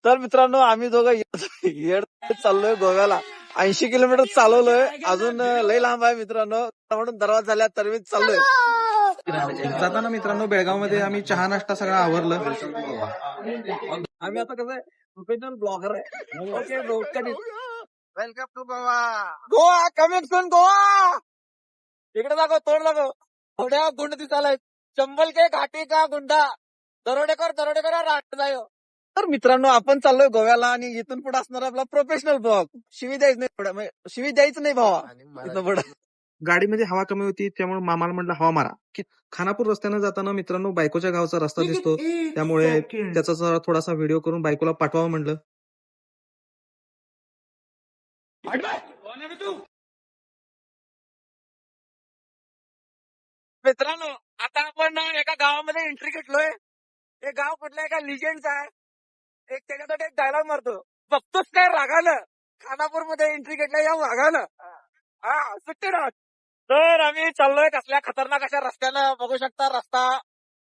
तर मित्रांनो आम्ही दोघं येड चाललोय गोव्याला. 80 किलोमीटर चालवलोय. अजून लय लांब आहे मित्रांनो. म्हणून दरवाजा झाल्या तर मी चाललोय. जाताना मित्रांनो बेळगाव मध्ये आम्ही चहा नाश्ता सगळं आवरलं. आम्ही आता कसं आहे प्रोफेशनल ब्लॉगर आहे. Okay welcome to Goa. Goa coming soon Goa. इकडे दाखव तोंड दाखव. थोड्या गुंड दिसायला चंबल के घाटी का गुंडा दरोडेकर राहत जायो. तर मित्रांनो आपण चाललोय गोव्याला आणि इथून पुढे असणार आपला प्रोफेशनल ब्लॉग. शिवी द्यायचं नाही पुढे, शिवी द्यायचं नाही भावा इथून पुढे. गाडीमध्ये हवा कमी होती त्यामुळे मामाला म्हटलं हवा मारा. खानापूर रस्त्यानं जाताना मित्रांनो बायकोच्या गावचा रस्ता दिसतो, त्यामुळे त्याचा थोडासा व्हिडिओ करून बायकोला पाठवावं म्हटलं. मित्रांनो आता आपण एका गावामध्ये एंट्री घेतलोय. हे गाव कुठल्या एका लिजेंडचं आहे. एक त्याच्यासाठी एक डायलॉग मारतो, बघतोच काय रागानं. खानापूर मध्ये एंट्री घेतल्या या वाघानं. हा सुट्टी राहत. तर आम्ही चाललोय कसल्या खतरनाक अशा रस्त्यानं. बघू शकता रस्ता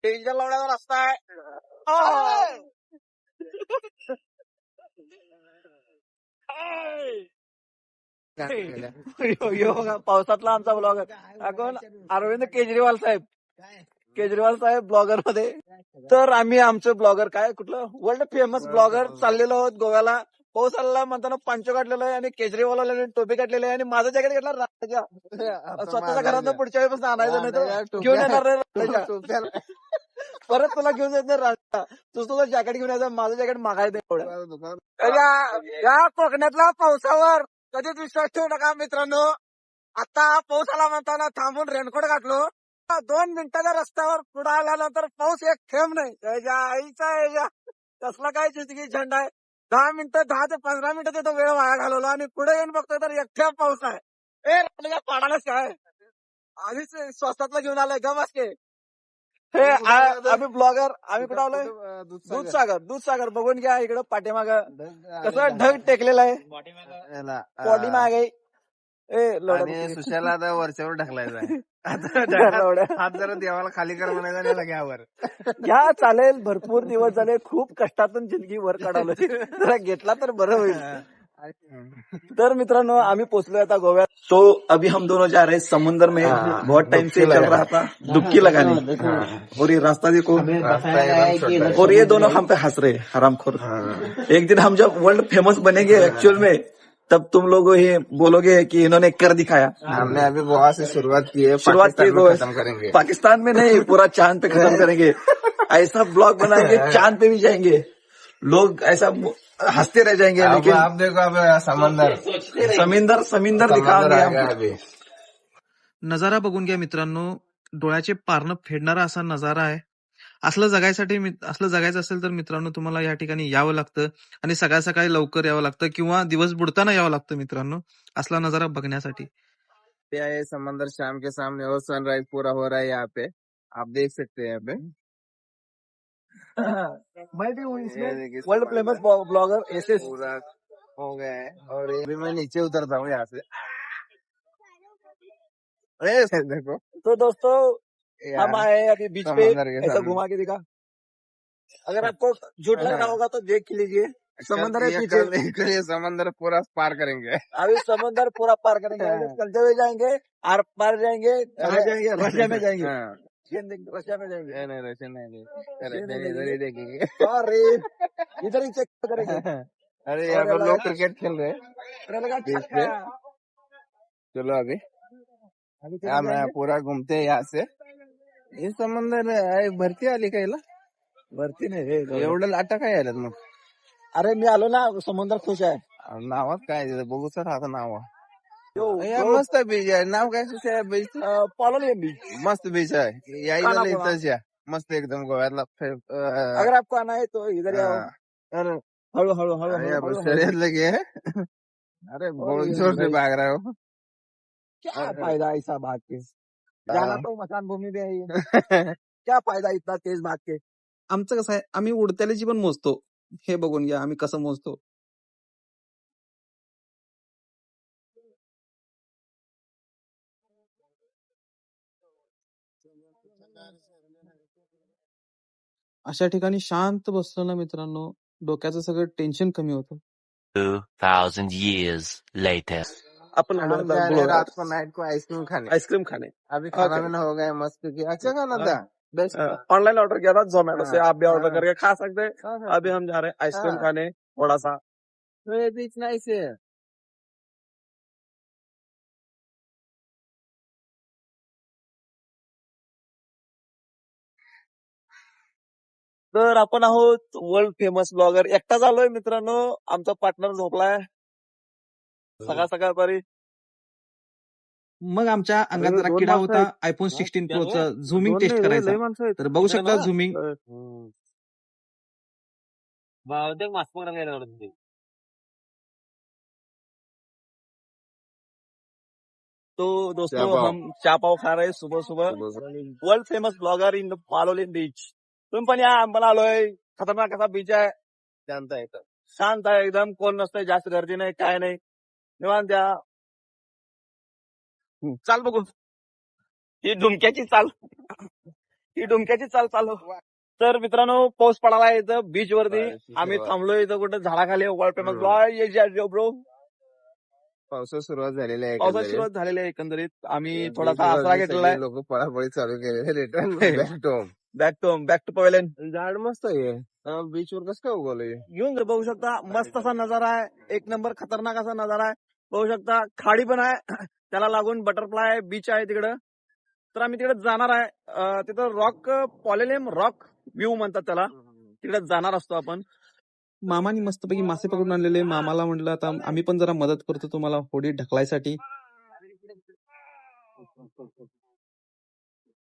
डेंजर लावण्याचा रस्ता आहे. पावसातला आमचा ब्लॉगर आपण अरविंद केजरीवाल साहेब ब्लॉगर मध्ये. तर आम्ही आमचं ब्लॉगर काय कुठलं वर्ल्ड फेमस ब्लॉगर चाललेलो आहोत गोव्याला. पाऊस आलेला म्हणताना पंचो काढलेला आहे आणि केजरीवाल टोपी काढलेली आहे आणि माझं जॅकेट घेतला राजाच्या. स्वतःच्या घरात पुढच्या वेळेपासून आणायचं नाही तर घेऊन येणार राजाच्या. परत तुला घेऊन येत नाही राजा. तुझं जॅकेट घेऊन यायचं, माझं जॅकेट मागायचं एवढं. या कोकणातल्या पावसावर कधीच विश्वास ठेवू नका मित्रांनो. आता पाऊस आला म्हणताना थांबून रेनकोट घातलो. 2 मिनिटाच्या रस्त्यावर पुढे आल्यानंतर पाऊस एक थेंब नाही. त्याच्या आईचा कसला काय जिंदगी झंडा आहे. 10 ते 15 मिनिटं तिथं वेळ वाया घालवला आणि पुढे येऊन बघतोय तर एक थेंब पाऊस आहे. पाडालाच काय आधीच स्वस्तातला घेऊन आलाय गमास के. हे आम्ही ब्लॉगर आम्ही कुठं आलोय दूधसागर बघून घ्या इकडं पाठीमाग कसं ढग टेकलेला आहे. बॉडी माग आहे. आणि सुशाला आता वरच्यावर ढकलायचा आहे. हात जरा देवाला खाली कर म्हणायचा लगावर. घ्या चालेल. भरपूर दिवस झाले खूप कष्टातून जिंदगी वर काढवली. जरा घेतला तर बरं होईल. तर मित्रांनो आम्ही पोहोचलोय आता गोव्यात. तो अभी हम दोनों जा रहे समुद्र में. बहुत टाइम से चल रहा था डुबकी लगाने और ये रास्ता देखो और ये दोनों हम पे हंस रहे हरामखोर. एक दिन हम जब वर्ल्ड फेमस बनेंगे एक्चुअल में तब तुम लोग ये बोलोगे कि इन्होंने कर दिखाया. हमने अभी गोवा से शुरुआत की है. खत्म करेंगे पाकिस्तान में नहीं पूरा चांद पे खत्म करेंगे. ऐसा ब्लॉग बनाएंगे चांद पे भी जाएंगे. लोग ऐसा हंसते रह जाएंगे. लेकिन आप देखो अब समिंदर दिखाएंगे अभी. नजारा बघून घ्या मित्रांनो, डोळ्याचे पारणं फेडणारा असा नजारा आहे. असलं जगायचं असेल तर मित्रांनो तुम्हाला या ठिकाणी यावं लागतं आणि सकाळी लवकर यावं लागतं किंवा दिवस बुडताना यावं लागतं मित्रांनो असला नजारा बघण्यासाठी. समंदर शाम के सामने और सनराइज पूरा हो रहा है यहाँ पे. आप देख सकते हैं यहाँ पे. मैं भी हूँ इसमें वर्ल्ड फेमस ब्लॉगर ऐसे पूरा हो गया है और अभी मैं नीचे उतरता हूँ यहाँ से. देखो तो दोस्तों हम आए हैं अभी बीच पे. समंदर के ऐसा सामने. घुमा के दिखा. अगर आपको झूठ लग रहा होगा तो देख लीजिए. समंदर है पीछे. कल ये समंदर पूरा पार करेंगे. अभी समंदर पूरा पार करेंगे. चलते हुए जाएंगे आर पार जाएंगे रशिया में जाएंगे. रशिया में जाएंगे. नहीं रशियन नहीं इधर ही देखेंगे. अरे इधर ही चेक करेंगे. अरे यहाँ पर लोग क्रिकेट खेल रहे हैं. चलो अभी मैं पूरा घूमते हैं यहाँ से. हे समंदर भरती आली का याला. भरती नाही एवढं लाटा काय आल्यात मग. अरे मी आलो ना समुद्र खुश आहे. नावात काय बघू सर आता नाव. मस्त बीच आहे. नाव काय सुशा बीच. पालोली बीच मस्त बीच आहे. यायला इथंच या. मस्त एकदम गोव्यातला. अगर आपको आना है तो इधर आओ. हळू शरीर लगे. अरे बहुत जोर से भाग रहे हो. क्या फायदा ऐसा भाग के. जाना तो मकान भूमी में है. क्या फायदा इतना तेज भाग के. आमचं कसं आहे आम्ही उडत्याची पण मोजतो. हे बघून घ्या आम्ही कसं मोजतो. अशा ठिकाणी शांत बसलो ना मित्रांनो डोक्याचं सगळं टेन्शन कमी होतं. 2,000 years later. आपण हम जा रहे हैं रात को नाइट को आइसक्रीम खाने। आइसक्रीम खाने अभी खाना Okay. वाना हो गया मस्त की अच्छा खाना था बेस्ट ऑनलाइन ऑर्डर किया था जोमेटो से, हाँ, आप भी ऑर्डर हाँ। करके खा सकते हैं। अभी हम जा रहे हैं आइसक्रीम हाँ। खाने थोड़ा सा। तो ये बीच नाइस है। तर आपण आहोत वर्ल्ड फेमस ब्लॉगर। एकटा झालोय मित्रांनो, आमचा पार्टनर झोपलाय सकाळ सकाळ परी। मग आमच्या अंगात अरे, जरा दोन किडा माणसं होता आहेत. आयफोन 16 प्रोचं झुमिंग दोन टेस्ट नाही रे, करायचा. लय माणसं आहेत. तर बघू शकता झुमिंग. तो दोस्तों चाय पाव। हम चाय पाव खा रहे हैं सुबह सुबह। वर्ल्ड फेमस ब्लॉगर इन मालोलिन बीच। तुम्ही पण या, आपण आलोय। खतरनाक असा बीच आहे, जानता है तो शांत आहे एकदम, कोण नसतंय, जास्त गर्दी नाही, काय नाही, निवांत द्या। चाल बघू, ही डुमक्याची चाल, ही डुमक्याची चाल चालू। तर मित्रांनो, पाऊस पडायला आहे इथं बीच वरती। आम्ही थांबलोय इथं कुठं झाडाखाली, वर्ल्ड फेमस ब्लॉगर ब्रो। पावसाची सुरुवात झालेली आहे पावसाची एकंदरीत. सुरुवात झालेली आहे एकंदरीत। आम्ही बीच थोडासा आसरा वरती घेतलेला आहे। सगळे लोक पळापळी चालू केलेले return back to home. Back to pavilion झाड मस्त आहे बीच वर कसं काय उगवलंय घेऊन जा, बघू शकता मस्त असा नजारा आहे, एक नंबर खतरनाक असा नजारा आहे। बघू शकता खाडी पण आहे, त्याला लागून बटरफ्लाय बीच आहे तिकडं। तर आम्ही तिकडे जाणार आहे, तिथं रॉक पॉलेलियम रॉक व्ह्यू म्हणतात त्याला, तिकडे जाणार असतो आपण। मामानी मस्तपैकी मासे पकडून आणलेले, मामाला म्हटलं आता आम्ही पण जरा मदत करतो तुम्हाला होडी ढकलायसाठी.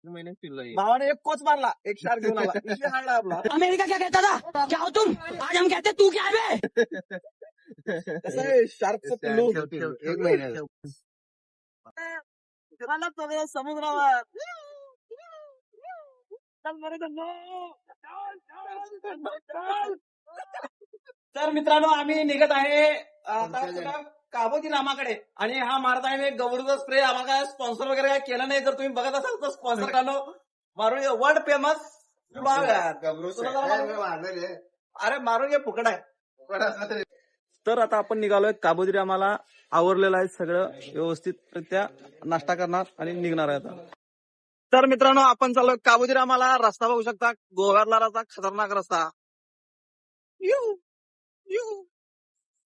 भावाने एक कोच मारला, एक शार्क घेऊन आला, विषय हाडला आपला। अमेरिका क्या कहता था? क्या हो तुम? आज हम कहते तू क्या है बे? कसं आहे शार्कचं पिल्लू, एक महिन्यात फिरायला चालू समुद्रावर। चल मरे धन्नो। तर मित्रांनो, आम्ही निघत आहे आता कुठं? काबोजी रामाकडे, आणि हा मारत आहे गौरीचा स्प्रे। आम्हाला काय स्पॉन्सर वगैरे काय केलं नाही, जर तुम्ही बघत असाल तर स्पॉन्सर करा। मारून वर्ल्ड फेमस अरे मारून घे, फुकट आहे। तर आता आपण निघालोय काबोजी रामाला, आवरलेलं आहे सगळं व्यवस्थितरित्या, नाश्ता करणार आणि निघणार आहे आता। तर मित्रांनो, आपण चाललोय काबोजी रामाला। रस्ता बघू शकता, गोव्यातला रस्ता, खतरनाक रस्ता।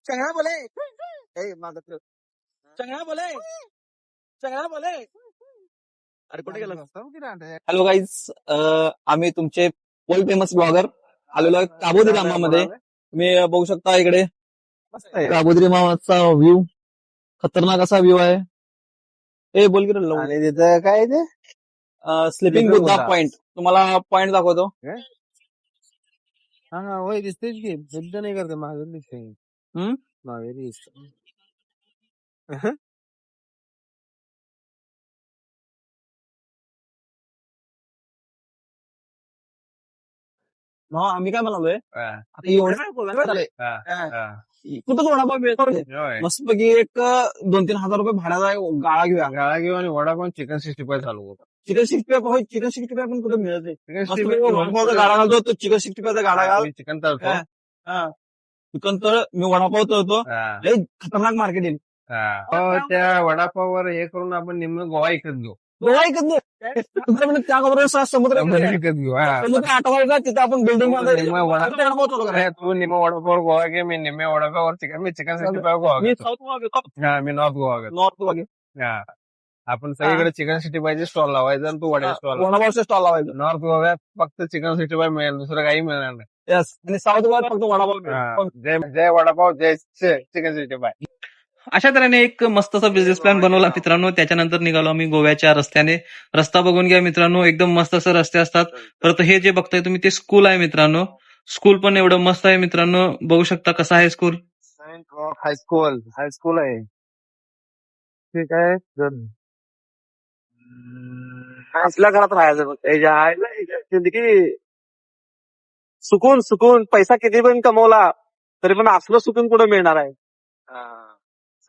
चंगळा बोले, चंगळा बोले, चंगळा बोले। अरे कुठे गेला? हॅलो गाईज, आम्ही तुमचे वर्ल्ड फेमस ब्लॉगर आलेलो आहे काबोजी रामामध्ये। तुम्ही बघू शकता इकडे काबोजी रामाचा व्ह्यू, खतरनाक असा व्ह्यू आहे। ए बोल की रे, आणि तिथं काय ते स्लिपिंग बुद्धा पॉइंट, तुम्हाला पॉइंट दाखवतो। हा होय दिसतेच की बुद्ध नाही करते महावीर दिसते महावीर दिसत आम्ही काय म्हणालोय, आता एवढं कुठं वडापाव मिळतो मस्तपैकी, एक 2-3 हजार रुपये भाड्याचा गाळा घेऊया। गाळा घेऊ आणि वडापाव चिकन 65 चालू होतो चिकन 65 चिकन 65 पण कुठे मिळत नाही। वडापावचा गाडा घालतो, तो चिकन 65चा गाडा घाल, चिकन तळतो चिकन तळ, मी वडापाव तळतो। लय खतरनाक मार्केटिंग। त्या वडापाववर हे करून आपण निम्न गोवा इकत घेऊ गोवा ऐकत नाही त्याबरोबर समुद्र इकत घेऊ आठवायचा, तिथं आपण बिल्डिंग तू निम्म वडापावर गोवा घे, मी निम्मे वडापावर चिकन, मी चिकन 65 गोवा मी घेतो. साऊथ गोवा घेतो, हा मी नॉर्थ गोवा घेतो. नॉर्थ गोवा घेतो। हा. आपण सगळीकडे चिकन 65 स्टॉल लावायचा आणि तू वड्याचा स्टॉल वडापावचा स्टॉल लावायचा। नॉर्थ गोव्यात फक्त चिकन 65 मिळेल, दुसरं काही मिळणार नाही. यस, आणि साऊथ गोव्यात फक्त वडापाव मिळेल। जय जय वडापाव, जय चिकन 65. अशा तऱ्हेने एक मस्त असा बिझनेस प्लॅन बनवला मित्रांनो। त्याच्यानंतर निघालो आम्ही गोव्याच्या रस्त्याने। रस्ता बघून घ्या मित्रांनो, एकदम मस्त असं रस्ते असतात। परत हे जे बघताय तुम्ही ते स्कूल आहे मित्रांनो, स्कूल पण एवढं मस्त आहे मित्रांनो, बघू शकता कसं आहे स्कूल। हायस्कूल आहे ठीक आहे. असल्या घरात राहायचं, जिंदगी सुकून सुकून, पैसा किती पण कमवला तरी पण असलं सुकून कुठे मिळणार आहे।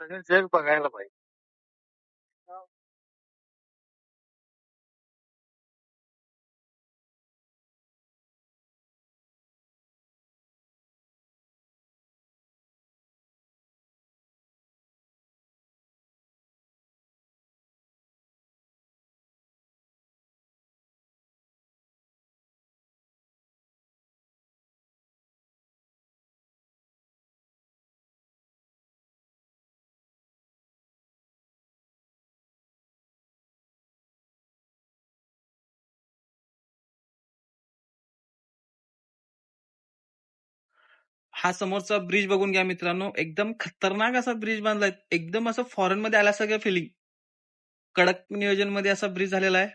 सगळं जग बघायला पाहिजे. हा समोरचा ब्रिज बघून घ्या मित्रांनो, एकदम खतरनाक असा ब्रिज बांधलाय, एकदम असं फॉरेन मध्ये आल्यासारखं फिलिंग, कडक नियोजन मध्ये असा ब्रिज झालेला आहे.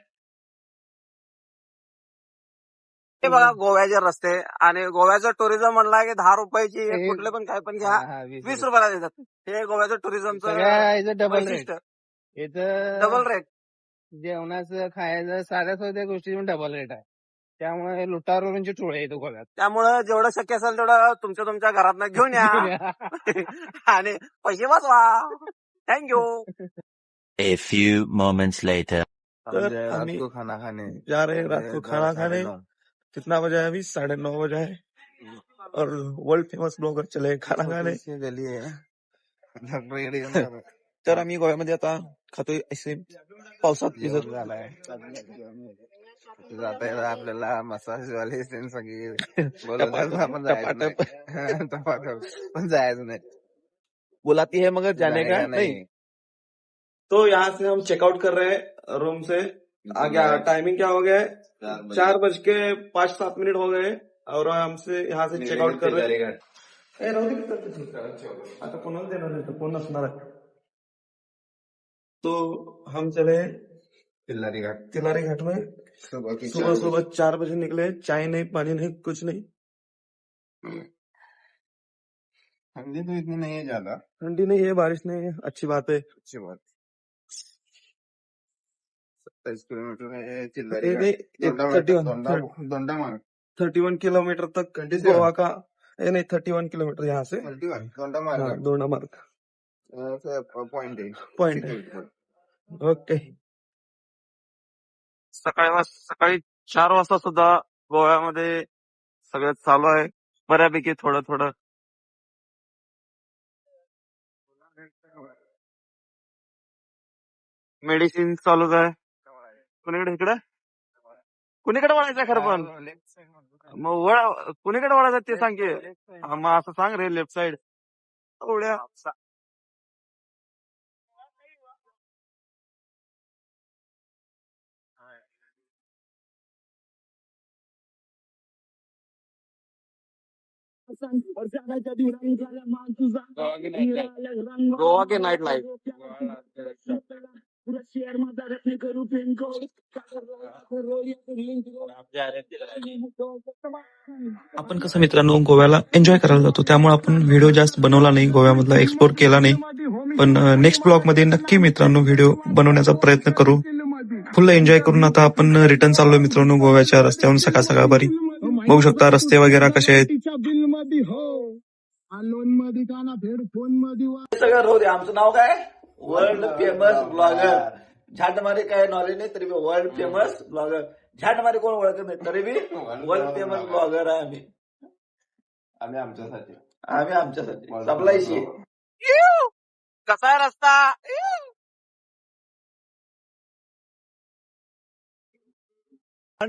हे बघा गोव्याचे रस्ते, आणि गोव्याचं टुरिझम म्हणला की 10 रुपयाची हे- कुठले पण काय पण घ्या, हा, हा, 20 रुपयाला देतात. हे गोव्याचं टुरिझमचं सगळ्या याचं डबल रेट. वैशिष्ट्य. इथं डबल रेट. जेवणाचं खायचं साध्या साध्या गोष्टी पण डबल रेट आहे. त्यामुळे लुटारूंची टोळे येतो गोव्यात. त्यामुळं जेवढं शक्य असेल तेवढं तुमच्या घरात घेऊन या आणि पैसे वाचवा. Thank you. A few moments later. तर रात आम्ही को खाना खाने जा रहे हैं रात को खाना खाने. 9:30. कितना बजा है अभी? 9:30 बजा है, और वर्ल्ड फेमस ब्लॉगर चले खाना खाने. छोटीशी गली आहे. सगळीकडे येऊन तर आम्ही गोव्यामध्ये आता खातोय आईस्क्रीम पावसात जेवण भिजत. झालाय. जाता येता आपल्याला मसाज वाले सगळे बोलवतात, आपण जायचं नाही. टपाटप. पण जायचं नाही. बुलाती है मगर जाने का जाएगा नहीं. तो यहाँ से हम चेकआउट कर रहे हैं रूम से. आगे टाइमिंग क्या हो गया है? 4:05-7 हो गए, और हमसे यहाँ से चेकआउट कर रहे हैं. ए, राहू दे की तर. आता कोणाला देणार नाही तर कोण असणार आहे. तो हम चले तिल्लारी घाट. तिलारी घाट में. सुबह 4 बजे निकले, चाय नहीं, पानी नहीं, कुछ नहीं. ठंडी तो इतनी नहीं है ज्यादा. ठंडी नहीं है, बारिश नहीं है, अच्छी बात है. अच्छी बात. 27 किलोमीटर है नहीं, चिल्लारी घाट. नहीं, दोंडामार्ग. 31 किलोमीटर तक 27. गोवा का. नहीं, 31 किलोमीटर यहाँ से. दोंडामार्ग. हाँ, दोडामार्ग पॉइंट आहे. पॉइंट आहे. ओके. सकाळी 4 वाजता सुद्धा गोव्यामध्ये सगळं चालू आहे बऱ्यापैकी थोडं थोडं. मेडिसिन चालूच आहे. कुणीकडे कुणीकडे वळायचं खरं पण. मग कुणीकडे वळायचं ते सांग की. मग असं सांग रे, लेफ्ट साइड. एवढ्या गोवा के नाईट लाईफ. आपण कसं मित्रांनो गोव्याला एन्जॉय करायला जातो, त्यामुळे आपण व्हिडिओ जास्त बनवला नाही, गोव्यामधला एक्सप्लोर केला नाही. पण नेक्स्ट ब्लॉग मध्ये नक्की मित्रांनो व्हिडिओ बनवण्याचा प्रयत्न करू. फुल एन्जॉय करून आता आपण रिटर्न चाललोय मित्रांनो गोव्याच्या रस्त्यावरून सकाळ बरी. बघू शकता रस्ते वगैरे कसे आहेत. सगळं राहू दे. आमचं नाव काय? World famous blogger. झाटमारी काय नॉलेज नाही तरी बी वर्ल्ड फेमस ब्लॉगर. झाटमारी कोण ओळखत नाही तरी बी वर्ल्ड फेमस ब्लॉगर आहे आम्ही. आम्ही आमच्यासाठी. सप्लायशी. कसा आहे रस्ता?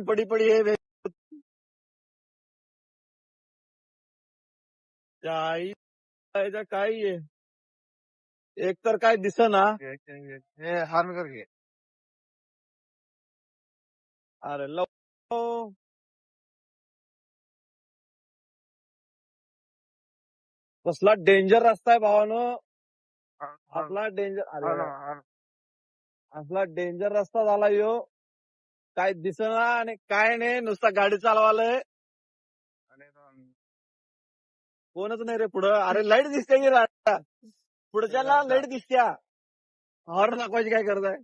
पडी आहे. काही आहे एक तर काय दिसना. हे हार्न कर घे. अरे कसला डेंजर रस्ता आहे भावानो. असला डेंजर रस्ता झाला यो. काय दिसना आणि काय नाही, नुसता गाडी चालवालय. कोणच नाही रे पुढं. अरे लाईट दिसते की पुढच्याला लाईट दिसत्या. हॉर्न दाखवायची काय करताय?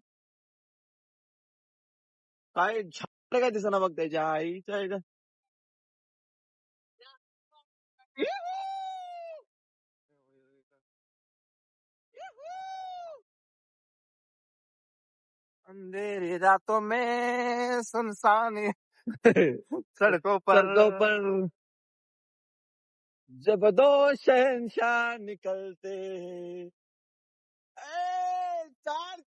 काय झाड काय दिसना बघ त्याच्या आईच्या. अंधेरी रातों में सुनसान सड़कों पर जब दो शहंशाह निकलते. चाल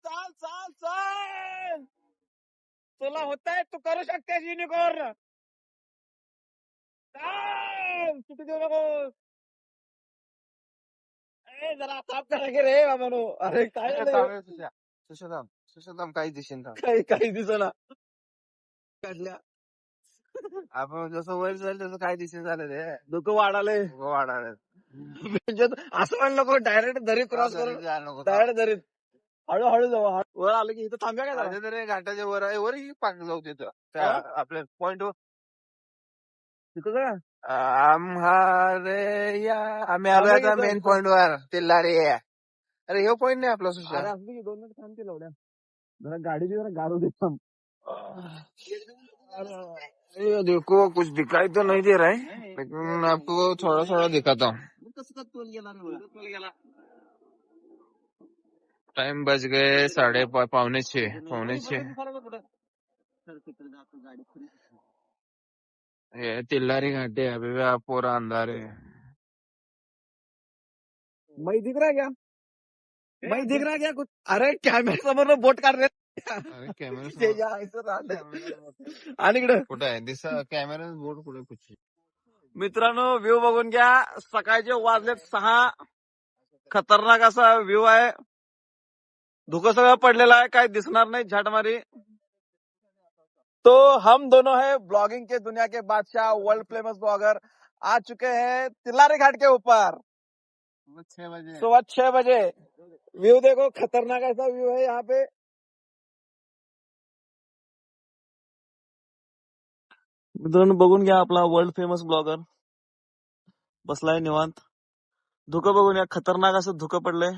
तुला होतंय, तू करू शकतेस युनिकॉर्न. किती देऊ नको. जरा ताप करा की रे बाबानो. अरे काय झालंय? सुशोधाम काही दिसेल. काही दिसना. काढल्या आपण जसं वर जाईल तसं काय दिसेल झालं ते दुःख वाढाले वाढायला म्हणजे असं म्हणलं नको डायरेक्ट दरी क्रॉस करून डायरेक्ट दरीत हळूहळू जाऊ वर आलं की इथं थांब्या काय जरा? तरी घाटाच्या वर आहे वर पाक जाऊ तिथं त्या हा? आपल्या पॉइंट वर तिथं जा आम्ही आलो थांबा की आता इथं. मेन पॉइंट वर तिल्लारी अरे हे पॉइंट नाही आपला सुशांत अरे असं की 2 मिनिट थांब की लवड्या जरा गाडी जरा गाडू दे थांब. ये देखो कुछ दिखाई तो नहीं दे रहा है लेकिन आपको थोड़ा थोड़ा दिखाता हूँ कसं का तोल गेला रे तोल गेला टाइम बज गए 5:45 ये तिल्लारी घाट है अभी भी आप पूरा अंधार है मैं दिख रहा क्या मैं दिख रहा क्या कुछ अरे कॅमेरा समोर बोट काढ रे ते या, इथं राहिलं. आणि इकडं कुठे आहे दिसा कॅमेरा बोर्ड कुठे कुछ मित्रांनो व्ह्यू बघून घ्या सकाळचे वाजलेत 6 खतरनाक असा व्ह्यू आहे धुकं सगळं पडलेलं आहे काय दिसणार नाही झाटमारी तो हम दोनों है ब्लॉगिंग के दुनिया के बादशाह वर्ल्ड फेमस ब्लॉगर आ चुके हैं तिलारी घाट के ऊपर 6 बजे 6:15 व्यू देखो खतरनाक ऐसा व्यू है यहाँ पे मित्रांनो बघून घ्या आपला वर्ल्ड फेमस ब्लॉगर बसलाय निवांत धुकं बघून घ्या खतरनाक असं धुकं पडलंय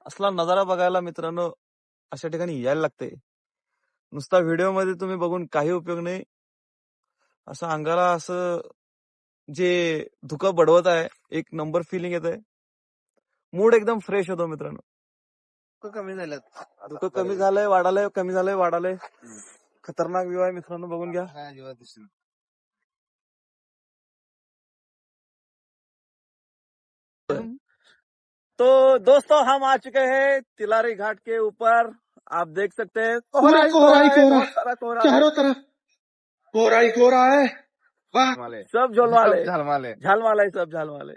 असला नजारा बघायला मित्रांनो अशा ठिकाणी यायला लागते नुसता व्हिडिओ मध्ये तुम्ही बघून काही उपयोग नाही असं अंगाला असं जे धुकं बडवत आहे एक नंबर फिलिंग येत आहे मूड एकदम फ्रेश होतो मित्रांनो कमी झाल्यात धुकं कमी झालंय वाढालंय कमी झालंय वाढालंय खतरनाक व्यू आहे मित्रांनो बघून घ्या काय अजिबात दिसत तो दोस्तों हम आ चुके हैं तिलारी घाट के ऊपर आप देख सकते हैं पूरा कोहरा ही कोहरा बहुत सारा कोहरा है। चारों तरफ कोहरा ही कोहरा है वाह माले सब झोलवाले झालमाले झालवाले सब झालवाले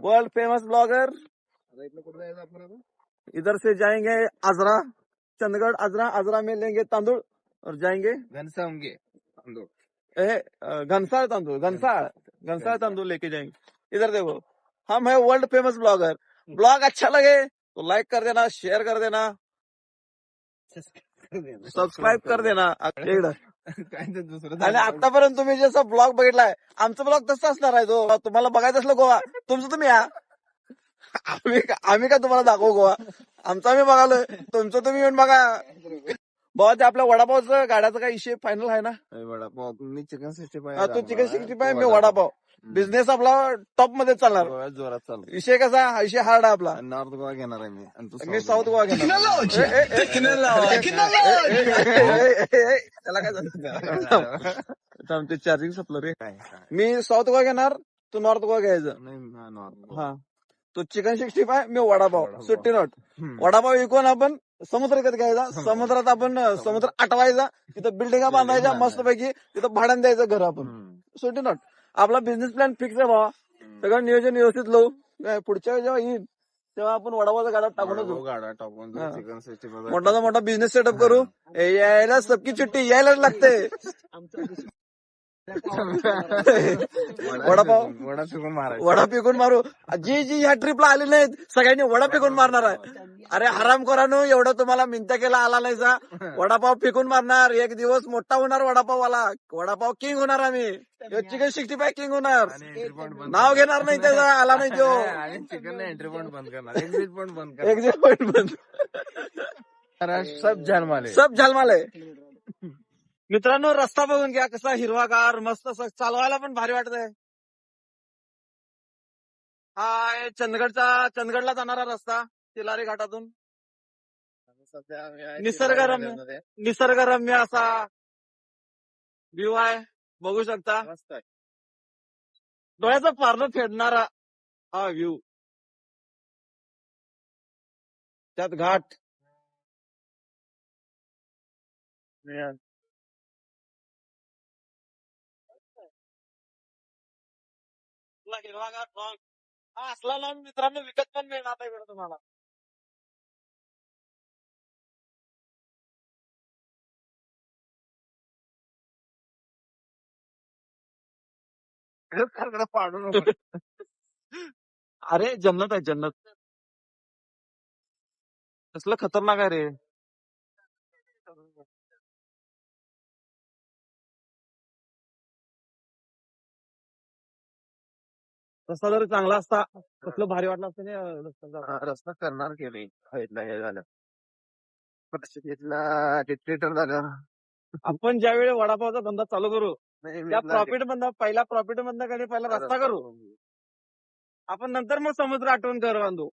वर्ल्ड फेमस ब्लॉगर इधर से जाएंगे आजरा चंडगढ़ आजरा आजरा में लेंगे तांदूळ और जाएंगे घनसावंगे घनसाळ तांदूळ घनसाळ तांदूळ लेके जाएंगे इधर देखो हम है वर्ल्ड फेमस ब्लॉगर ब्लॉग अच्छा लगे तो लाइक कर देना शेयर कर देना सबस्क्राईब कर देना इकडं काय ते दुसरं आणि आतापर्यंत तुम्ही जसं ब्लॉग बघितलाय आमचा ब्लॉग तसा असणार आहे तो तुम्हाला बघायचं असलं गोवा तुमचं तुम्ही या आम्ही का तुम्हाला दाखवू गोवा आमचं आम्ही बघालोय तुमचं तुम्ही येऊन बघा बाबा ते आपल्या वडापावचं गाड्याचा काही विषय फायनल आहे ना वडापाव मी चिकन 65 हा, तू चिकन 65 मी वडापाव बिझनेस आपला टॉप मध्ये चालणार गोव्यात जोरात चालू विषय कसा हा विषय हार्ड आहे आपला नॉर्थ गोवा घेणार आहे मी आणि तू मी साऊथ गोवा घेणार त्याला काय झालं ते चार्जिंग संपलं रे मी साऊथ गोवा घेणार तू नॉर्थ गोवा घ्यायचं नॉर्थ हा तो चिकन 65 मी वडापाव वडापाव. सुट्टी नॉट वडापाव विकून आपण समुद्र विकत घ्यायचा समुद्रात आपण समुद्र आटवायचा तिथं बिल्डिंगा बांधायच्या मस्तपैकी तिथं भाड्यानं द्यायचं घर आपण सुट्टी नॉट आपला बिझनेस प्लॅन फिक्स आहे बाबा सगळं नियोजन व्यवस्थित लावू काय पुढच्या वेळी जेव्हा येईल तेव्हा आपण वडापावचा गाडा टाकूनच जाऊ. गाडा टाकून हा. चिकन 65 मोठाचा मोठा बिझनेस सेटअप करू यायला सबकी चिट्टी यायलाच लागते वडापाव वडा पिकून मारायचा वडा पिकून मारू जी जी ह्या ट्रिपला आली नाहीत सगळ्यांनी वडा पिकून मारणार आहे अरे हरामखोरांनो एवढं तुम्हाला मिनत्या केला आला नाही सा वडापाव पिकून मारणार एक दिवस मोठा होणार वडापाववाला वडापाव किंग होणार आम्ही चिकन 65 किंग होणार एंट्री पॉइंट बंद नाव घेणार नाही त्याचा आला नाही तो आणि चिकन एंट्री पॉइंट बंद करणार एक्झिट पॉइंट बंद करणार एक्झिट पॉइंट बंद सब झालमाले सब झालमाल आहे मित्रांनो रस्ता बघून घ्या कसा हिरवागार मस्त असं चालवायला पण भारी वाटत आहे हा आहे चंदगडला जाणारा रस्ता तिलारी घाटातून निसर्गरम्य असा व्ह्यू आहे बघू शकता मस्त आहे डोळ्याचं पारणं फेडणारा हा व्ह्यू त्यात घाट. असला लॉन मित्रांनो विकत पण मिळणार नाही बरं तुम्हाला. पाडू नको. अरे जन्नत आहे जन्नत. कसलं खतरनाक आहे रे. रस्ता जर चांगला असता कसलं भारी वाटलं असतं ना रस्ता. हा, रस्ता करणार की नाही इथला हे झालं इथला डिक्टेटर झालं. आपण ज्यावेळी वडापावचा धंदा चालू करू नाही, मी त्या इथला प्रॉफिट मधनं पहिला रस्ता करू. आपण नंतर मग समुद्र आठवण कर बांधू.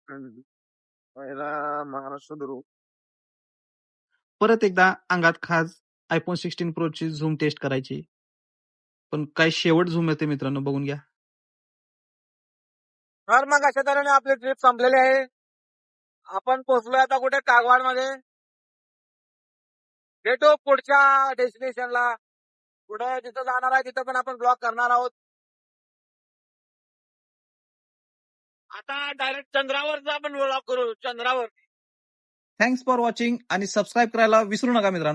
पहिला महाराष्ट्र धरू. परत एकदा अंगात खास आयफोन 16 Pro ची झूम टेस्ट करायची. पण काय शेवट झूम येते मित्रांनो, बघून घ्या. तर मग अशा तऱ्हेने आपली ट्रिप संपलेली आहे. आपण पोहोचलोय आता कुठे कागवाड मध्ये. भेटू पुढच्या डेस्टिनेशनला. पुढे जिथं जाणार आहे तिथं पण आपण ब्लॉग करणार आहोत. आता डायरेक्ट चंद्रावरचा आपण ब्लॉग करू. चंद्रावर. थँक्स फॉर वॉचिंग आणि सबस्क्राईब करायला विसरू नका मित्रांनो.